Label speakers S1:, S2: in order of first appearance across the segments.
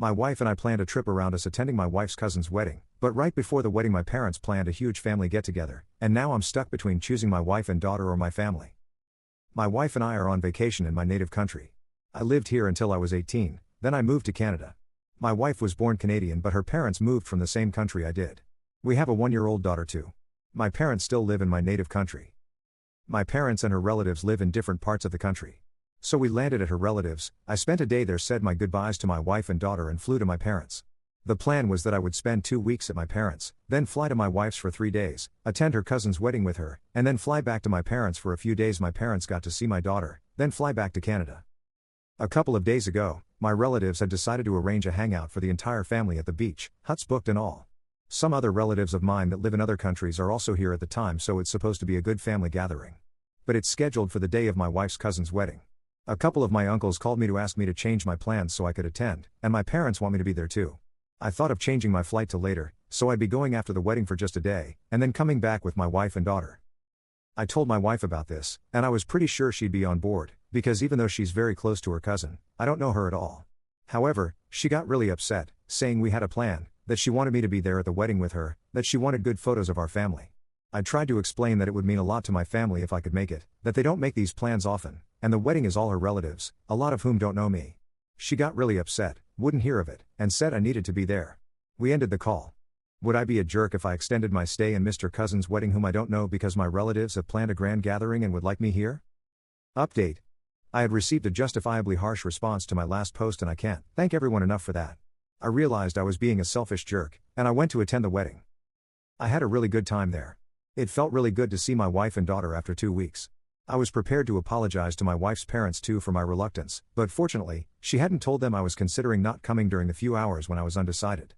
S1: My wife and I planned a trip around us attending my wife's cousin's wedding, but right before the wedding my parents planned a huge family get-together, and now I'm stuck between choosing my wife and daughter or my family. My wife and I are on vacation in my native country. I lived here until I was 18, then I moved to Canada. My wife was born Canadian but her parents moved from the same country I did. We have a 1-year-old daughter too. My parents still live in my native country. My parents and her relatives live in different parts of the country. So we landed at her relatives, I spent a day there, said my goodbyes to my wife and daughter and flew to my parents. The plan was that I would spend 2 weeks at my parents', then fly to my wife's for 3 days, attend her cousin's wedding with her, and then fly back to my parents for a few days. My parents got to see my daughter, then fly back to Canada. A couple of days ago, my relatives had decided to arrange a hangout for the entire family at the beach, huts booked and all. Some other relatives of mine that live in other countries are also here at the time, so it's supposed to be a good family gathering. But it's scheduled for the day of my wife's cousin's wedding. A couple of my uncles called me to ask me to change my plans so I could attend, and my parents want me to be there too. I thought of changing my flight to later, so I'd be going after the wedding for just a day, and then coming back with my wife and daughter. I told my wife about this, and I was pretty sure she'd be on board, because even though she's very close to her cousin, I don't know her at all. However, she got really upset, saying we had a plan, that she wanted me to be there at the wedding with her, that she wanted good photos of our family. I tried to explain that it would mean a lot to my family if I could make it, that they don't make these plans often, and the wedding is all her relatives, a lot of whom don't know me. She got really upset, wouldn't hear of it, and said I needed to be there. We ended the call. Would I be a jerk if I extended my stay in Mr. Cousin's wedding whom I don't know because my relatives have planned a grand gathering and would like me here? Update. I had received a justifiably harsh response to my last post and I can't thank everyone enough for that. I realized I was being a selfish jerk, and I went to attend the wedding. I had a really good time there. It felt really good to see my wife and daughter after 2 weeks. I was prepared to apologize to my wife's parents too for my reluctance, but fortunately, she hadn't told them I was considering not coming during the few hours when I was undecided.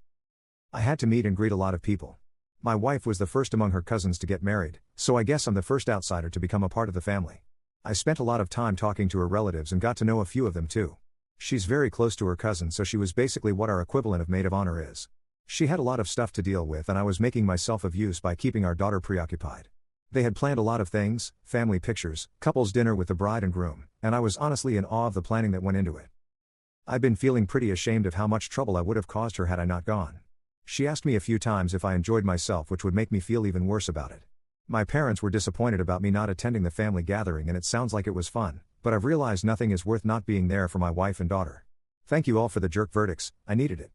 S1: I had to meet and greet a lot of people. My wife was the first among her cousins to get married, so I guess I'm the first outsider to become a part of the family. I spent a lot of time talking to her relatives and got to know a few of them too. She's very close to her cousin, so she was basically what our equivalent of maid of honor is. She had a lot of stuff to deal with and I was making myself of use by keeping our daughter preoccupied. They had planned a lot of things, family pictures, couples dinner with the bride and groom, and I was honestly in awe of the planning that went into it. I've been feeling pretty ashamed of how much trouble I would have caused her had I not gone. She asked me a few times if I enjoyed myself, which would make me feel even worse about it. My parents were disappointed about me not attending the family gathering and it sounds like it was fun, but I've realized nothing is worth not being there for my wife and daughter. Thank you all for the jerk verdicts, I needed it.